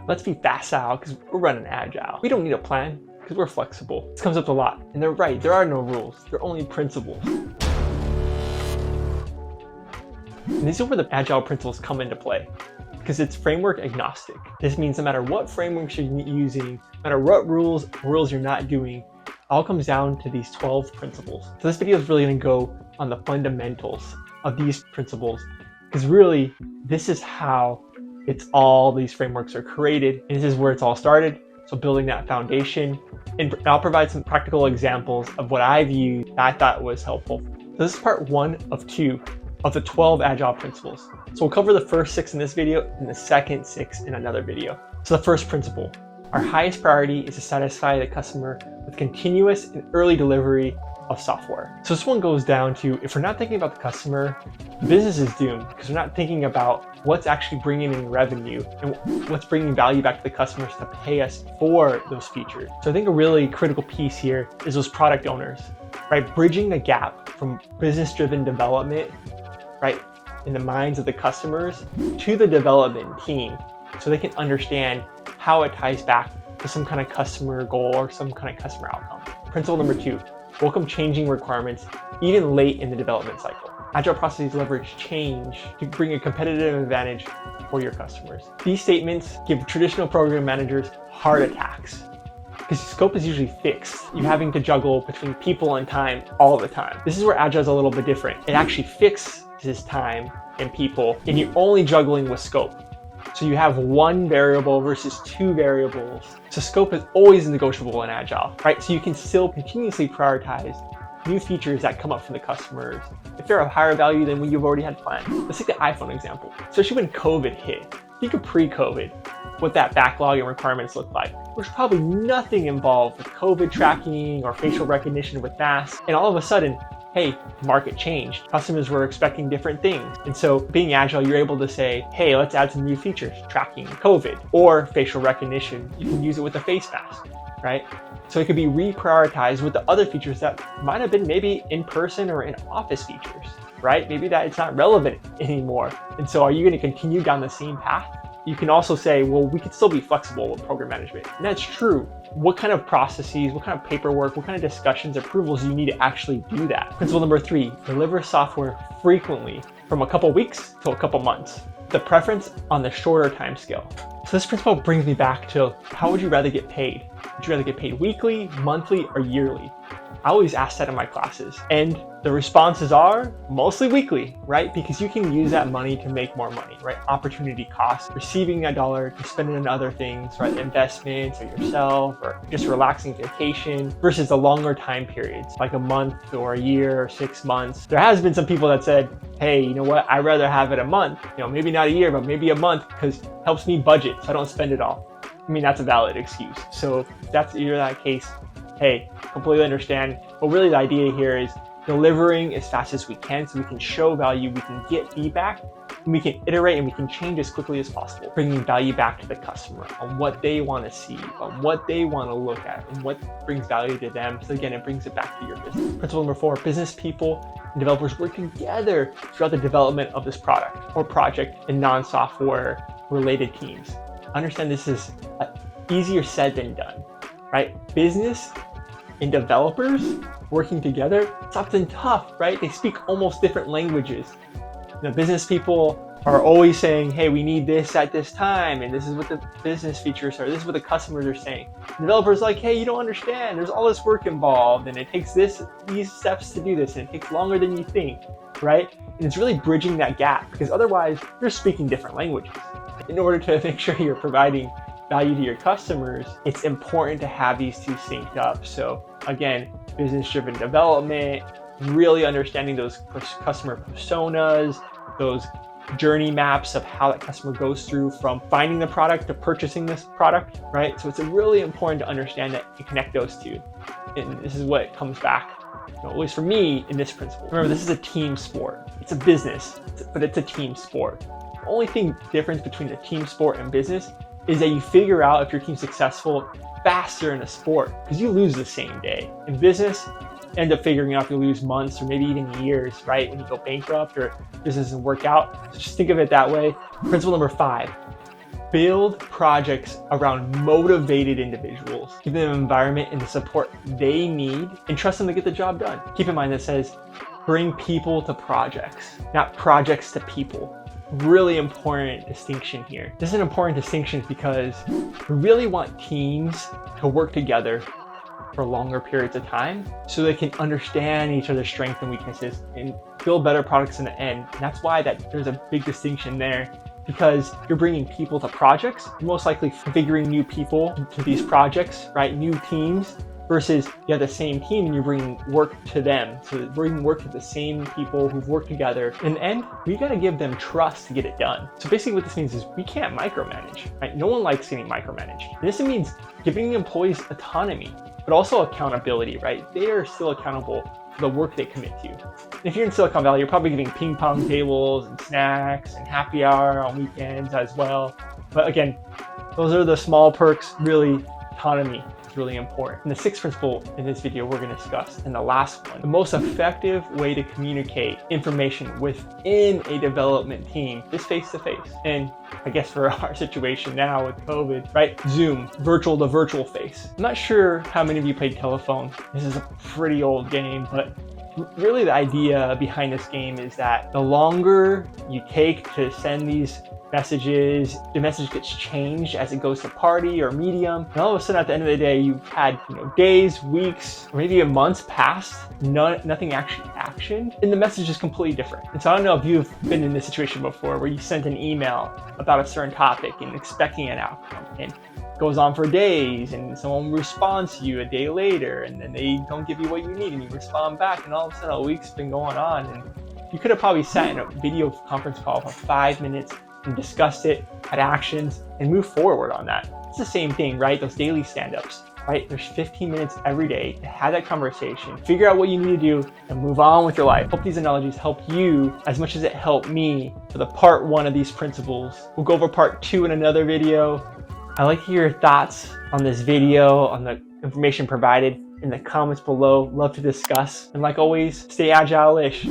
let's be facile because we're running Agile. We don't need a plan because we're flexible. This comes up a lot, and they're right. There are no rules. There are only principles. And this is where the Agile principles come into play, because it's framework agnostic. This means no matter what frameworks you're using, no matter what rules you're not doing, it all comes down to these 12 principles. So this video is really going to go on the fundamentals of these principles, because really this is how these frameworks are created, and this is where it's all started. So building that foundation, and I'll provide some practical examples of what I've used that I thought was helpful. So this is part 1 of 2 of the 12 Agile principles. So we'll cover the first 6 in this video and the second 6 in another video. So the first principle, our highest priority is to satisfy the customer with continuous and early delivery of software. So this one goes down to, if we're not thinking about the customer, the business is doomed, because we're not thinking about what's actually bringing in revenue and what's bringing value back to the customers to pay us for those features. So I think a really critical piece here is those product owners, right? Bridging the gap from business-driven development, right, in the minds of the customers to the development team, so they can understand how it ties back to some kind of customer goal or some kind of customer outcome. Principle number 2, welcome changing requirements even late in the development cycle. Agile processes leverage change to bring a competitive advantage for your customers. These statements give traditional program managers heart attacks, because scope is usually fixed. You're having to juggle between people and time all the time. This is where Agile is a little bit different. It actually fixes time and people, and you're only juggling with scope. So you have 1 variable versus 2 variables. So scope is always negotiable in Agile, right? So you can still continuously prioritize new features that come up from the customers if they're of higher value than what you've already had planned. Let's take the iPhone example. Especially when COVID hit. Think of pre-COVID, what that backlog and requirements look like. There's probably nothing involved with COVID tracking or facial recognition with masks. And all of a sudden, hey, market changed. Customers were expecting different things. And so being Agile, you're able to say, hey, let's add some new features, tracking COVID or facial recognition. You can use it with a face mask, right? So it could be reprioritized with the other features that might have been maybe in person or in office features, right? Maybe that it's not relevant anymore. And so are you going to continue down the same path? You can also say, well, we could still be flexible with program management. And that's true. What kind of processes, what kind of paperwork, what kind of discussions, approvals do you need to actually do that? Principle number 3, deliver software frequently from a couple weeks to a couple months. The preference on the shorter time scale. So this principle brings me back to, how would you rather get paid? Would you rather get paid weekly, monthly, or yearly? I always ask that in my classes, and the responses are mostly weekly, right? Because you can use that money to make more money, right? Opportunity cost, receiving that dollar to spend it on other things, right? Investments or yourself or just relaxing vacation, versus the longer time periods, like a month or a year or 6 months. There has been some people that said, hey, you know what? I'd rather have it a month, maybe not a year, but maybe a month, because it helps me budget so I don't spend it all. I mean, that's a valid excuse. So if that's either that case, hey, completely understand. But really the idea here is delivering as fast as we can so we can show value, we can get feedback, and we can iterate and we can change as quickly as possible, bringing value back to the customer on what they want to see, on what they want to look at, and what brings value to them. So again, it brings it back to your business. Principle number 4, business people and developers work together throughout the development of this product or project in non-software related teams. Understand this is easier said than done, right? Business and developers working together, it's often tough, right? They speak almost different languages. Business people are always saying, hey, we need this at this time, and this is what the business features are, this is what the customers are saying. Developers like, hey, you don't understand, there's all this work involved, and it takes these steps to do this, and it takes longer than you think, right? And it's really bridging that gap, because otherwise you're speaking different languages. In order to make sure you're providing value to your customers, it's important to have these two synced up. So again, business-driven development, really understanding those customer personas, those journey maps of how that customer goes through from finding the product to purchasing this product, right? So it's really important to understand that and connect those two. And this is what comes back, at least for me, in this principle. Remember, this is a team sport. It's a business, but it's a team sport. The only difference between a team sport and business is that you figure out if your team's successful faster in a sport, because you lose the same day. In business, end up figuring out if you lose months or maybe even years, right? When you go bankrupt or business doesn't work out. So just think of it that way. Principle number 5, Build projects around motivated individuals. Give them an environment and the support they need, and trust them to get the job done. Keep in mind that says, bring people to projects, not projects to people. Really important distinction here. This is an important distinction because we really want teams to work together for longer periods of time so they can understand each other's strengths and weaknesses and build better products in the end. And that's why there's a big distinction there, because you're bringing people to projects, you're most likely configuring new people to these projects, right? New teams, versus you have the same team and you're bringing work to them. So bringing work to the same people who've worked together. In the end, we got to give them trust to get it done. So basically what this means is we can't micromanage, right? No one likes getting micromanaged. And this means giving the employees autonomy, but also accountability, right? They are still accountable for the work they commit to. And if you're in Silicon Valley, you're probably giving ping pong tables and snacks and happy hour on weekends as well. But again, those are the small perks. Really, autonomy is really important. And the sixth principle in this video we're going to discuss, and the last one, the most effective way to communicate information within a development team is face-to-face. And I guess for our situation now with COVID, right? Zoom, virtual to virtual face. I'm not sure how many of you played telephone. This is a pretty old game, but really the idea behind this game is that the longer you take to send these messages, the message gets changed as it goes to party or medium. And all of a sudden at the end of the day, you've had days, weeks, or maybe even months past, nothing actually actioned, and the message is completely different. And so I don't know if you've been in this situation before where you sent an email about a certain topic and expecting an outcome, and it goes on for days, and someone responds to you a day later, and then they don't give you what you need, and you respond back, and all of a sudden a week's been going on, and you could have probably sat in a video conference call for 5 minutes and discussed it, had actions, and moved forward on that. It's the same thing, right? Those daily stand-ups, right? There's 15 minutes every day to have that conversation, figure out what you need to do, and move on with your life. Hope these analogies help you as much as it helped me for the part 1 of these principles. We'll go over part 2 in another video. I'd like to hear your thoughts on this video, on the information provided in the comments below. Love to discuss. And like always, stay agile-ish.